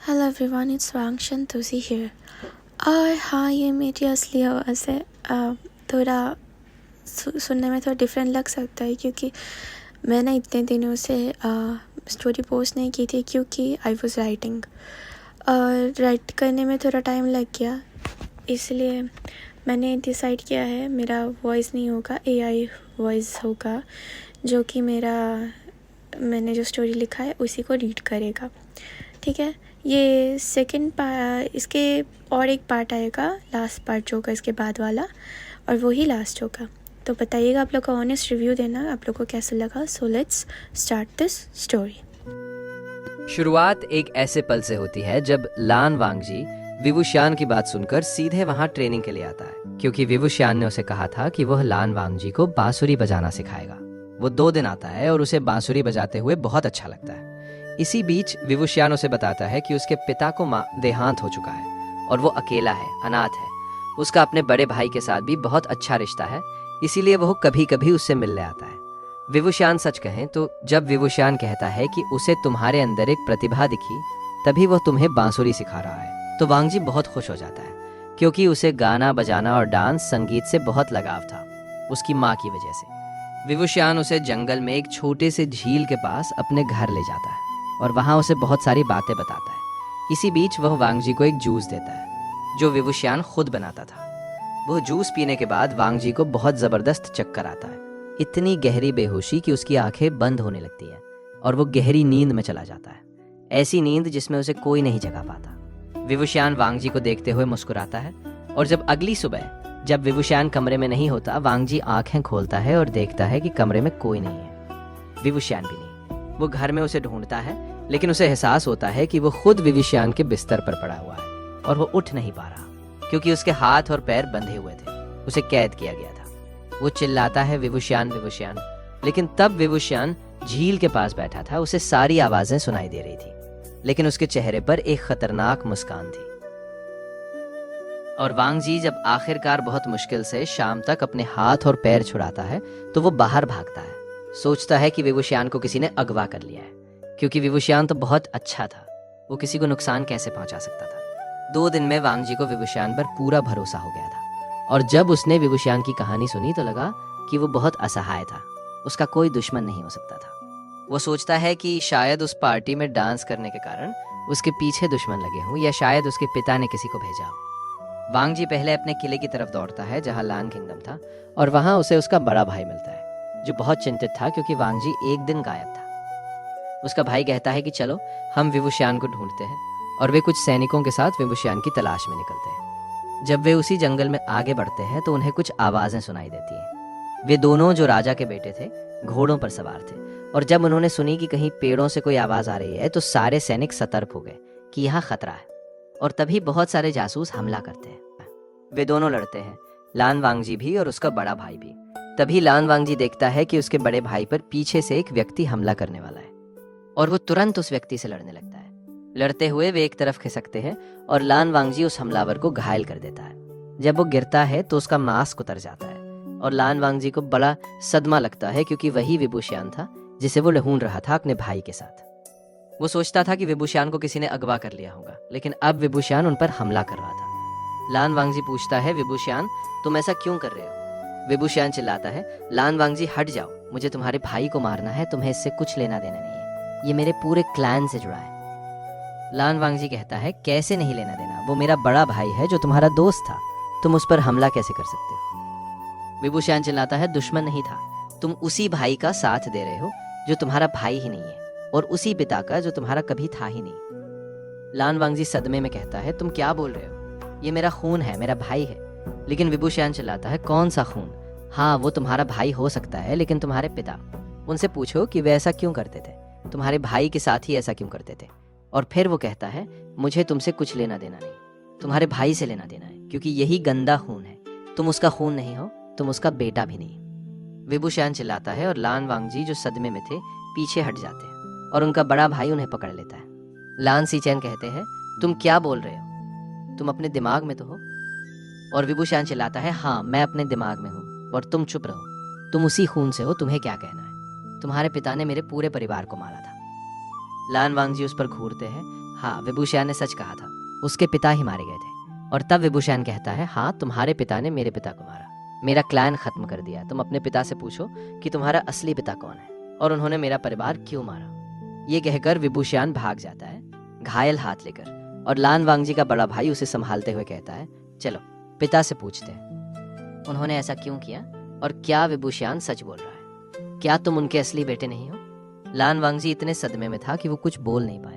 Hello everyone, it's वांगशन तुसी here. और हाँ, ये मेरी असली आवाज़ है। थोड़ा सुनने में थोड़ा डिफरेंट लग सकता है क्योंकि मैंने इतने दिनों से स्टोरी पोस्ट नहीं की थी क्योंकि आई वाज राइटिंग, और राइट करने में थोड़ा टाइम लग गया। इसलिए मैंने डिसाइड किया है मेरा वॉइस नहीं होगा, एआई वॉइस होगा, जो कि मैंने जो स्टोरी लिखा है उसी को रीड करेगा। ठीक है, ये सेकंड पार्ट, इसके और एक पार्ट आएगा, लास्ट पार्ट जो होगा इसके बाद वाला, और वही लास्ट होगा। तो बताइएगा, आप लोग का ऑनेस्ट रिव्यू देना, आप लोग को कैसा लगा। So let's start this story. शुरुआत एक ऐसे पल से होती है जब लान वांगजी विवुशियान की बात सुनकर सीधे वहां ट्रेनिंग के लिए आता है, क्योंकि विवुशियान ने उसे कहा था कि वह लान वांगजी को बांसुरी बजाना सिखाएगा। वो 2 दिन आता है और उसे बांसुरी बजाते हुए बहुत अच्छा लगता है। इसी बीच विवुशियान उसे बताता है कि उसके पिता को देहांत हो चुका है और वो अकेला है, अनाथ है। उसका अपने बड़े भाई के साथ भी बहुत अच्छा रिश्ता है, इसीलिए वह कभी कभी उससे मिलने आता है। विवुशियान सच कहें तो जब विवुशियान कहता है कि उसे तुम्हारे अंदर एक प्रतिभा दिखी, तभी वह तुम्हें बांसुरी सिखा रहा है, तो वांगजी बहुत खुश हो जाता है, क्योंकि उसे गाना बजाना और डांस संगीत से बहुत लगाव था, उसकी माँ की वजह से। विवुशियान उसे जंगल में एक छोटे से झील के पास अपने घर ले जाता है और वहां उसे बहुत सारी बातें बताता है। इसी बीच वह वांगजी को एक जूस देता है जो विवुशियान खुद बनाता था। वह जूस पीने के बाद वांगजी को बहुत जबरदस्त चक्कर आता है, इतनी गहरी बेहोशी कि उसकी आंखें बंद होने लगती है और वो गहरी नींद में चला जाता है, ऐसी नींद जिसमें उसे कोई नहीं जगा पाता। विवुशियान वांगजी को देखते हुए मुस्कुराता है और जब अगली सुबह जब विवुशियान कमरे में नहीं होता, वांगजी आंखें खोलता है और देखता है कि कमरे में कोई नहीं है, विवुशियान भी नहीं। वो घर में उसे ढूंढता है, लेकिन उसे एहसास होता है कि वो खुद विवुशियान के बिस्तर पर पड़ा हुआ है और वो उठ नहीं पा रहा क्योंकि उसके हाथ और पैर बंधे हुए थे, उसे कैद किया गया था। वो चिल्लाता है विवुशियान विवुशियान, लेकिन तब विवुशियान झील के पास बैठा था। उसे सारी आवाजें सुनाई दे रही थी, लेकिन उसके चेहरे पर एक खतरनाक मुस्कान थी। और वांगजी जब आखिरकार बहुत मुश्किल से शाम तक अपने हाथ और पैर छुड़ाता है तो वो बाहर भागता है, सोचता है कि विवुशियान को किसी ने अगवा कर लिया है, क्योंकि विवुशियान तो बहुत अच्छा था, वो किसी को नुकसान कैसे पहुंचा सकता था। 2 दिन में वांगजी को विवुशियान पर पूरा भरोसा हो गया था, और जब उसने विवुशियान की कहानी सुनी तो लगा कि वो बहुत असहाय था, उसका कोई दुश्मन नहीं हो सकता था। वो सोचता है कि शायद उस पार्टी में डांस करने के कारण उसके पीछे दुश्मन लगे हों, या शायद उसके पिता ने किसी को भेजा हो। वांगजी पहले अपने किले की तरफ दौड़ता है जहां लान किंगडम था, और वहां उसे उसका बड़ा भाई मिलता है जो बहुत चिंतित था क्योंकि वांगजी एक दिन गायब था। उसका भाई कहता है कि चलो हम विवुशियान को ढूंढते हैं, और वे कुछ सैनिकों के साथ विवुशियान की तलाश में निकलते हैं। जब वे उसी जंगल में आगे बढ़ते हैं तो उन्हें कुछ आवाजें सुनाई देती हैं। वे दोनों जो राजा के बेटे थे घोड़ों पर सवार थे, और जब उन्होंने सुनी कि कहीं पेड़ों से कोई आवाज आ रही है तो सारे सैनिक सतर्क हो गए कि यहाँ खतरा है, और तभी बहुत सारे जासूस हमला करते हैं। वे दोनों लड़ते हैं, लान वांगजी भी और उसका बड़ा भाई भी। तभी लान वांगजी देखता है कि उसके बड़े भाई पर पीछे से एक व्यक्ति हमला करने वाला है, और वो तुरंत उस व्यक्ति से लड़ने लगता है। लड़ते हुए वे एक तरफ खिसकते हैं और लान वांगजी उस हमलावर को घायल कर देता है। जब वो गिरता है तो उसका मास्क उतर जाता है, और लान वांगजी को बड़ा सदमा लगता है क्योंकि वही विवुशियान था जिसे वो ढूंढ रहा था अपने भाई के साथ। वो सोचता था कि विवुशियान को किसी ने अगवा कर लिया होगा, लेकिन अब विवुशियान उन पर हमला कर रहा था। लान वांगजी पूछता है, विवुशियान तुम ऐसा क्यों कर रहे हो? विवुशियान चिल्लाता है, लान वांगजी हट जाओ, मुझे तुम्हारे भाई को मारना है, तुम्हें इससे कुछ लेना देना नहीं है, ये मेरे पूरे क्लैन से जुड़ा है। लान वांगजी कहता है, कैसे नहीं लेना देना, वो मेरा बड़ा भाई है जो तुम्हारा दोस्त था, तुम उस पर हमला कैसे कर सकते हो? विवुशियान चिल्लाता है, दुश्मन नहीं था, तुम उसी भाई का साथ दे रहे हो जो तुम्हारा भाई ही नहीं है, और उसी पिता का जो तुम्हारा कभी था ही नहीं। लान वांगजी सदमे में कहता है, तुम क्या बोल रहे हो? ये मेरा खून है, मेरा भाई है। लेकिन विवुशियान चिल्लाता है, कौन सा खून? हाँ, वो तुम्हारा भाई हो सकता है, लेकिन तुम्हारे पिता, उनसे पूछो कि वे ऐसा क्यों करते थे, तुम्हारे भाई के साथ ही ऐसा क्यों करते थे। और फिर वो कहता है, मुझे तुमसे कुछ लेना देना नहीं, तुम्हारे भाई से लेना देना है, क्योंकि यही गंदा खून है, तुम उसका खून नहीं हो, तुम उसका बेटा भी नहीं। विवुशियान चिल्लाता है और लान वांगजी जो सदमे में थे पीछे हट जाते हैं, और उनका बड़ा भाई उन्हें पकड़ लेता है। लान सीचैन कहते हैं, तुम क्या बोल रहे हो, तुम अपने दिमाग में तो हो? और विवुशियान चिल्लाता है, हाँ मैं अपने दिमाग में हूँ, और तुम चुप रहो, तुम उसी खून से हो, तुम्हें क्या कहना है, तुम्हारे पिता ने मेरे पूरे परिवार को मारा था। लान वांगजी उस पर घूरते हैं, हाँ, विभूषण ने सच कहा था, उसके पिता ही मारे गए थे। और तब विभूषण कहता है, हाँ, तुम्हारे पिता ने मेरे पिता को मारा, मेरा क्लैन खत्म कर दिया। तुम अपने पिता से पूछो कि तुम्हारा असली पिता कौन है और उन्होंने मेरा परिवार क्यों मारा। ये कहकर विभूषण भाग जाता है, घायल हाथ लेकर, और लान वांगजी का बड़ा भाई उसे संभालते हुए कहता है, चलो पिता से पूछते हैं उन्होंने ऐसा क्यों किया और क्या विभूषण सच बोल रहा है, क्या तुम उनके असली बेटे नहीं हो। लान वांगजी इतने सदमे में था कि वो कुछ बोल नहीं पाया।